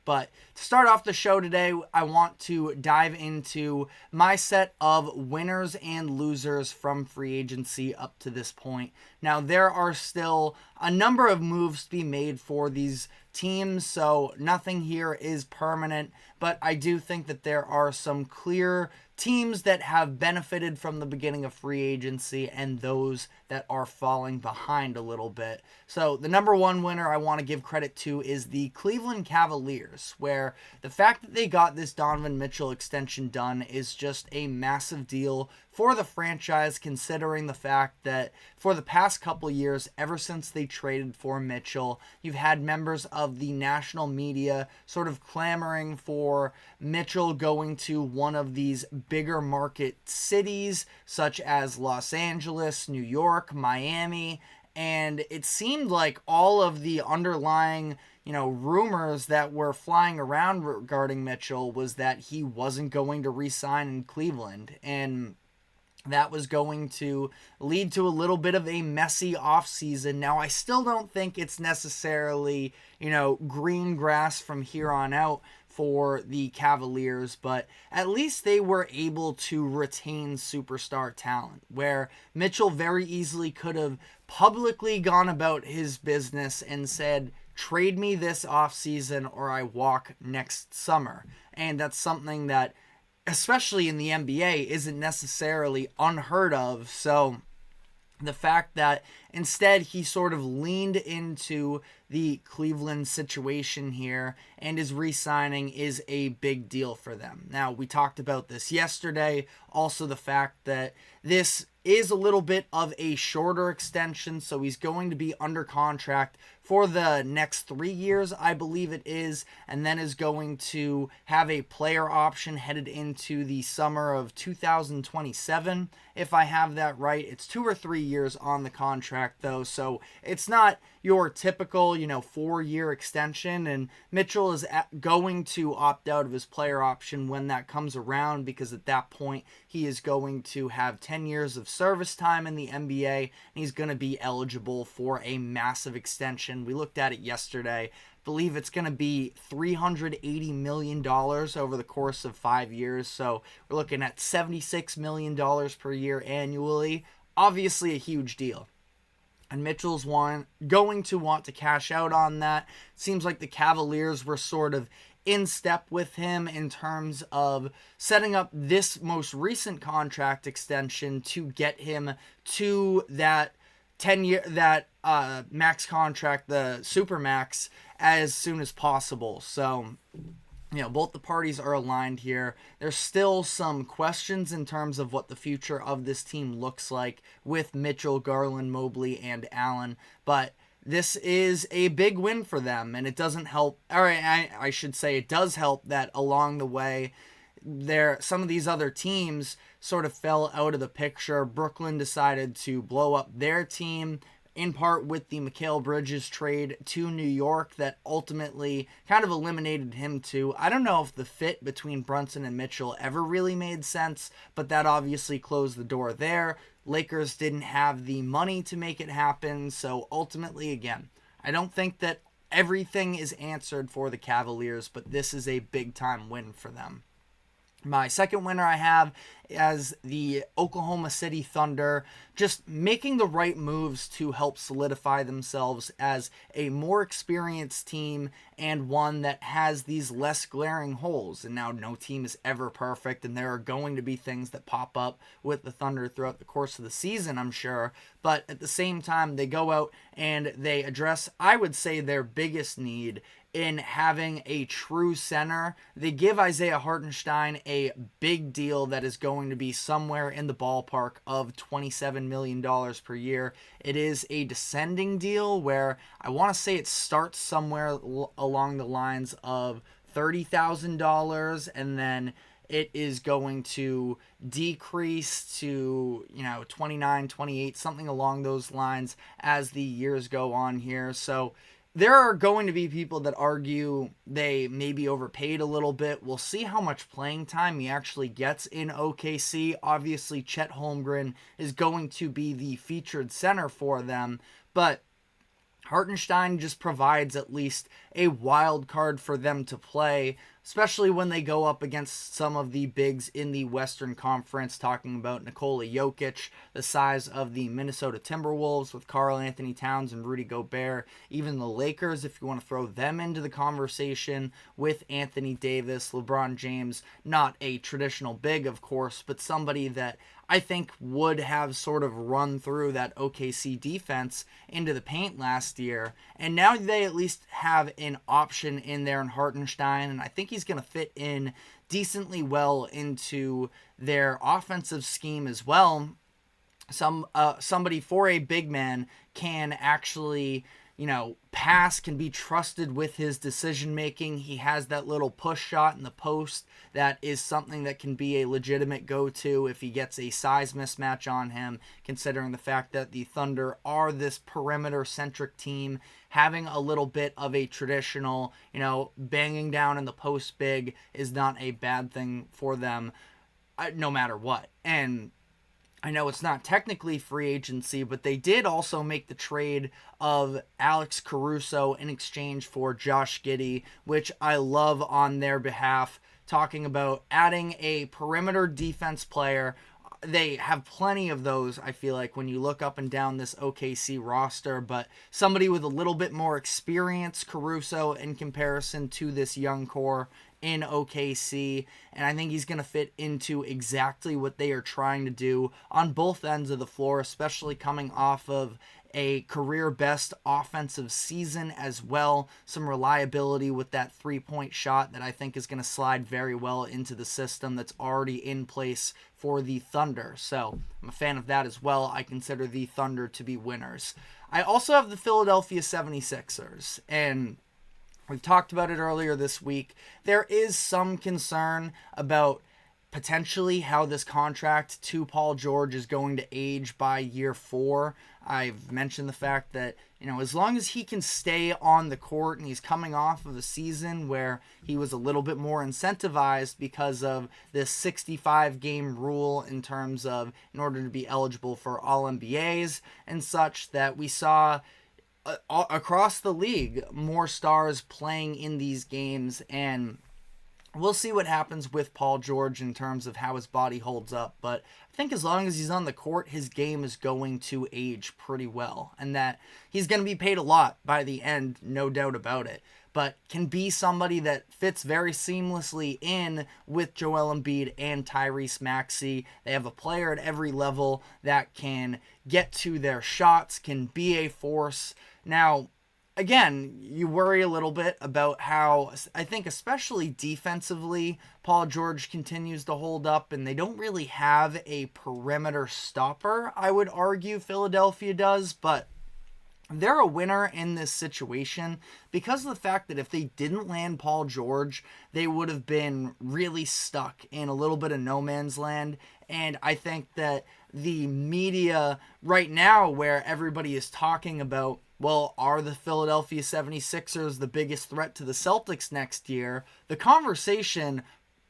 But to start off the show today, I want to dive into my set of winners and losers from free agency up to this point. Now, there are still a number of moves to be made for these teams, so nothing here is permanent, but I do think that there are some clear teams that have benefited from the beginning of free agency and those that are falling behind a little bit. So the number one winner I want to give credit to is the Cleveland Cavaliers, where the fact that they got this Donovan Mitchell extension done is just a massive deal for the franchise, considering the fact that for the past couple years, ever since they traded for Mitchell, you've had members of the national media sort of clamoring for Mitchell going to one of these bigger market cities, such as Los Angeles, New York, Miami, and it seemed like all of the underlying rumors that were flying around regarding Mitchell was that he wasn't going to re-sign in Cleveland, and that was going to lead to a little bit of a messy offseason. Now, I still don't think it's necessarily, green grass from here on out for the Cavaliers, but at least they were able to retain superstar talent, where Mitchell very easily could have publicly gone about his business and said, trade me this offseason or I walk next summer. And that's something that, especially in the NBA, isn't necessarily unheard of. So the fact that instead he sort of leaned into the Cleveland situation here and is re-signing is a big deal for them. Now, we talked about this yesterday. Also, the fact that this is a little bit of a shorter extension, so he's going to be under contract for the next 3 years, I believe it is, and then is going to have a player option headed into the summer of 2027, if I have that right. It's 2 or 3 years on the contract, though, so it's not your typical, 4-year extension, and Mitchell is going to opt out of his player option when that comes around, because at that point, he is going to have 10 years of service time in the NBA, and he's going to be eligible for a massive extension. We looked at it yesterday. I believe it's going to be $380 million over the course of 5 years, so we're looking at $76 million per year annually. Obviously a huge deal. And Mitchell's going to want to cash out on that. Seems like the Cavaliers were sort of in step with him in terms of setting up this most recent contract extension to get him to that 10-year, max contract, the Supermax, as soon as possible. So, both the parties are aligned here. There's still some questions in terms of what the future of this team looks like with Mitchell, Garland, Mobley, and Allen, but this is a big win for them, and it doesn't help, or I should say it does help that along the way, some of these other teams sort of fell out of the picture. Brooklyn decided to blow up their team, in part with the Mikal Bridges trade to New York that ultimately kind of eliminated him too. I don't know if the fit between Brunson and Mitchell ever really made sense, but that obviously closed the door there. Lakers didn't have the money to make it happen, so ultimately, again, I don't think that everything is answered for the Cavaliers, but this is a big-time win for them. My second winner I have as the Oklahoma City Thunder, just making the right moves to help solidify themselves as a more experienced team and one that has these less glaring holes. And now no team is ever perfect, and there are going to be things that pop up with the Thunder throughout the course of the season, I'm sure. But at the same time, they go out and they address, I would say, their biggest need in having a true center. They give Isaiah Hartenstein a big deal that is going to be somewhere in the ballpark of $27 million per year. It is a descending deal where I want to say it starts somewhere along the lines of $30,000, and then it is going to decrease to, 29, 28, something along those lines as the years go on here. So there are going to be people that argue they maybe overpaid a little bit. We'll see how much playing time he actually gets in OKC. Obviously, Chet Holmgren is going to be the featured center for them, but Hartenstein just provides at least a wild card for them to play, especially when they go up against some of the bigs in the Western Conference, talking about Nikola Jokic, the size of the Minnesota Timberwolves with Karl Anthony Towns and Rudy Gobert, even the Lakers, if you want to throw them into the conversation with Anthony Davis, LeBron James, not a traditional big, of course, but somebody that I think would have sort of run through that OKC defense into the paint last year. And now they at least have an option in there in Hartenstein, and I think he's going to fit in decently well into their offensive scheme as well. Somebody for a big man can actually, pass, can be trusted with his decision making. He has that little push shot in the post that is something that can be a legitimate go-to if he gets a size mismatch on him, considering the fact that the Thunder are this perimeter-centric team. Having a little bit of a traditional, banging down in the post big is not a bad thing for them, no matter what. And I know it's not technically free agency, but they did also make the trade of Alex Caruso in exchange for Josh Giddey, which I love on their behalf, talking about adding a perimeter defense player. They have plenty of those, I feel like, when you look up and down this OKC roster, but somebody with a little bit more experience, Caruso, in comparison to this young core in OKC, and I think he's going to fit into exactly what they are trying to do on both ends of the floor, especially coming off of a career best offensive season as well. Some reliability with that three-point shot that I think is going to slide very well into the system that's already in place for the Thunder. So I'm a fan of that as well. I consider the Thunder to be winners. I also have the Philadelphia 76ers, and we've talked about it earlier this week. There is some concern about potentially how this contract to Paul George is going to age by year 4. I've mentioned the fact that, as long as he can stay on the court, and he's coming off of a season where he was a little bit more incentivized because of this 65-game rule in terms of, in order to be eligible for All-NBAs and such, that we saw across the league more stars playing in these games, and we'll see what happens with Paul George in terms of how his body holds up, but I think as long as he's on the court, his game is going to age pretty well, and that he's going to be paid a lot by the end, no doubt about it, but can be somebody that fits very seamlessly in with Joel Embiid and Tyrese Maxey. They have a player at every level that can get to their shots, can be a force. Now, again, you worry a little bit about how, I think especially defensively, Paul George continues to hold up, and they don't really have a perimeter stopper, I would argue Philadelphia does, but they're a winner in this situation because of the fact that if they didn't land Paul George, they would have been really stuck in a little bit of no man's land. And I think that the media right now, where everybody is talking about, well, are the Philadelphia 76ers the biggest threat to the Celtics next year? The conversation,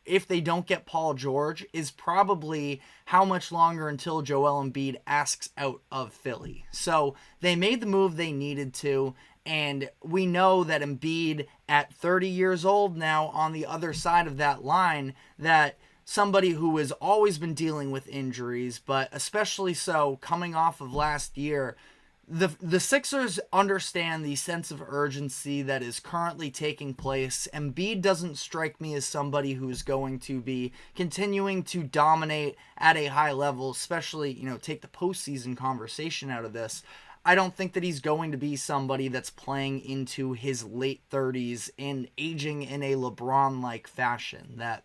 if they don't get Paul George, is probably how much longer until Joel Embiid asks out of Philly. So they made the move they needed to, and we know that Embiid at 30 years old now on the other side of that line, that somebody who has always been dealing with injuries, but especially so coming off of last year, the Sixers understand the sense of urgency that is currently taking place. Embiid doesn't strike me as somebody who's going to be continuing to dominate at a high level, especially, take the postseason conversation out of this. I don't think that he's going to be somebody that's playing into his late 30s and aging in a LeBron-like fashion, that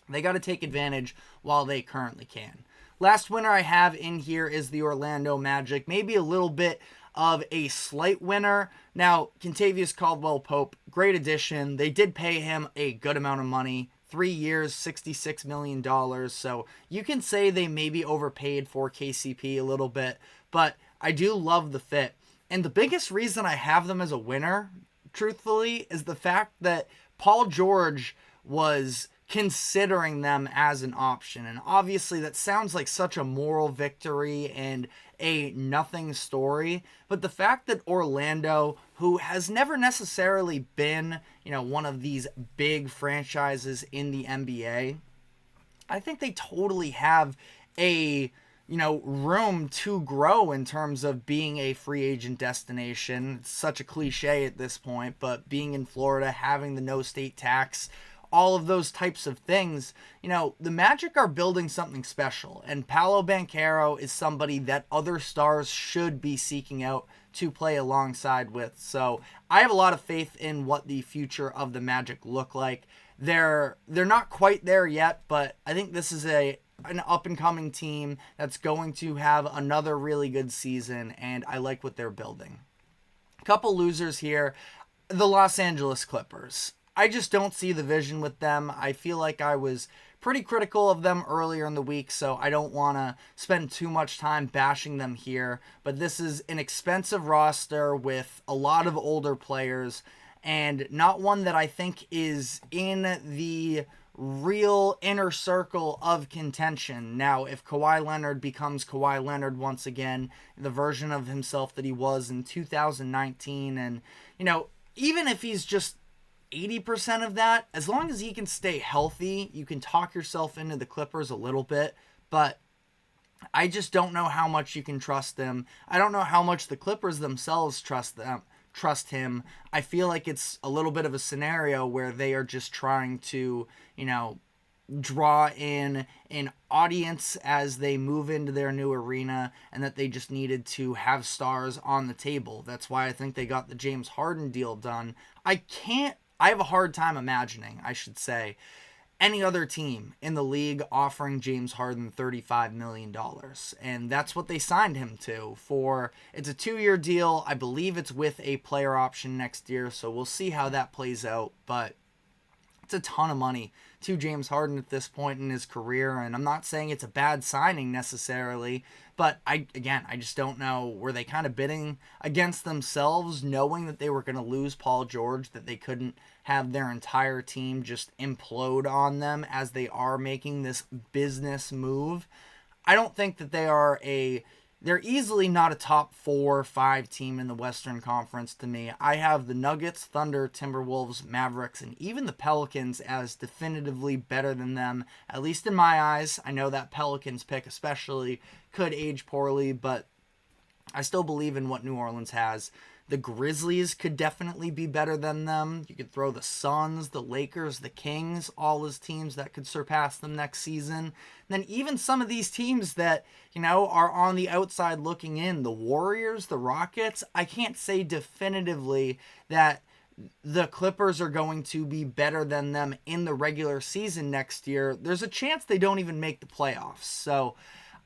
they got to take advantage while they currently can. Last winner I have in here is the Orlando Magic. Maybe a little bit of a slight winner. Now, Kentavious Caldwell-Pope, great addition. They did pay him a good amount of money. 3 years, $66 million. So you can say they maybe overpaid for KCP a little bit, but I do love the fit. And the biggest reason I have them as a winner, truthfully, is the fact that Paul George was considering them as an option. And obviously that sounds like such a moral victory, and a nothing story. But the fact that Orlando, who has never necessarily been, one of these big franchises in the NBA, I think they totally have a room to grow in terms of being a free agent destination. It's such a cliche at this point, but being in Florida, having the no state tax, all of those types of things, the Magic are building something special, and Paolo Banchero is somebody that other stars should be seeking out to play alongside with. So I have a lot of faith in what the future of the Magic look like. They're not quite there yet, but I think this is an up-and-coming team that's going to have another really good season, and I like what they're building. A couple losers here. The Los Angeles Clippers. I just don't see the vision with them. I feel like I was pretty critical of them earlier in the week, so I don't want to spend too much time bashing them here. But this is an expensive roster with a lot of older players, and not one that I think is in the real inner circle of contention. Now, if Kawhi Leonard becomes Kawhi Leonard once again, the version of himself that he was in 2019, and, even if he's just 80% of that, as long as he can stay healthy, you can talk yourself into the Clippers a little bit, but I just don't know how much you can trust them. I don't know how much the Clippers themselves trust him. I feel like it's a little bit of a scenario where they are just trying to, draw in an audience as they move into their new arena, and that they just needed to have stars on the table. That's why I think they got the James Harden deal done. I have a hard time imagining, I should say, any other team in the league offering James Harden $35 million. And that's what they signed him to for. It's a 2-year deal. I believe it's with a player option next year, so we'll see how that plays out. But it's a ton of money to James Harden at this point in his career, and I'm not saying it's a bad signing necessarily, but I just don't know. Were they kind of bidding against themselves, knowing that they were going to lose Paul George, that they couldn't have their entire team just implode on them as they are making this business move? I don't think that they're easily not a top 4 or 5 team in the Western Conference to me. I have the Nuggets, Thunder, Timberwolves, Mavericks, and even the Pelicans as definitively better than them, at least in my eyes. I know that Pelicans pick especially could age poorly, but I still believe in what New Orleans has. The Grizzlies could definitely be better than them. You could throw the Suns, the Lakers, the Kings, all as teams that could surpass them next season. And then even some of these teams that, are on the outside looking in, the Warriors, the Rockets, I can't say definitively that the Clippers are going to be better than them in the regular season next year. There's a chance they don't even make the playoffs. So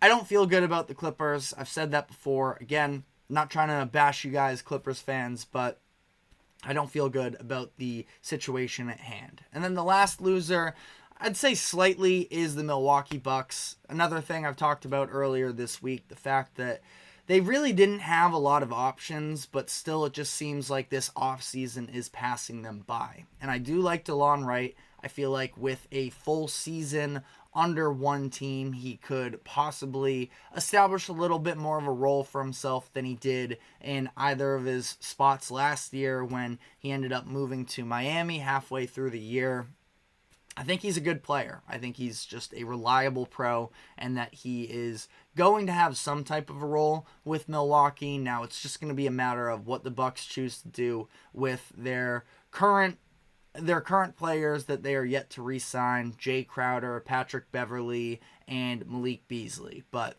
I don't feel good about the Clippers. I've said that before. Again, not trying to bash you guys, Clippers fans, but I don't feel good about the situation at hand. And then the last loser, I'd say slightly, is the Milwaukee Bucks. Another thing I've talked about earlier this week, the fact that they really didn't have a lot of options, but still it just seems like this offseason is passing them by. And I do like DeLon Wright. I feel like with a full season under one team, he could possibly establish a little bit more of a role for himself than he did in either of his spots last year when he ended up moving to Miami halfway through the year. I think he's a good player. I think he's just a reliable pro, and that he is going to have some type of a role with Milwaukee. Now it's just going to be a matter of what the Bucks choose to do with their current players that they are yet to re-sign: Jay Crowder, Patrick Beverley, and Malik Beasley. But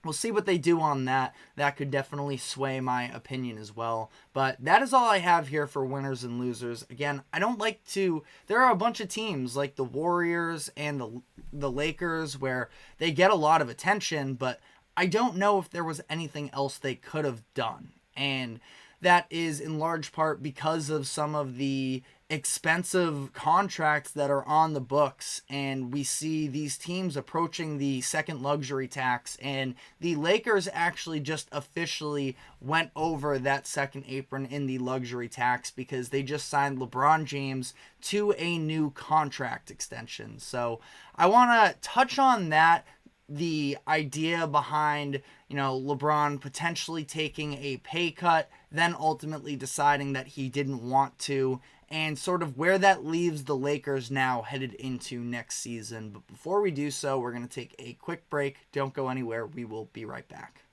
we'll see what they do on that. That could definitely sway my opinion as well. But that is all I have here for winners and losers. Again, I don't like to... There are a bunch of teams like the Warriors and the Lakers where they get a lot of attention, but I don't know if there was anything else they could have done. And that is in large part because of some of the expensive contracts that are on the books, and we see these teams approaching the second luxury tax, and the Lakers actually just officially went over that second apron in the luxury tax because they just signed LeBron James to a new contract extension. So I want to touch on that the idea behind, LeBron potentially taking a pay cut, then ultimately deciding that he didn't want to, and sort of where that leaves the Lakers now headed into next season. But before we do so, we're going to take a quick break. Don't go anywhere. We will be right back.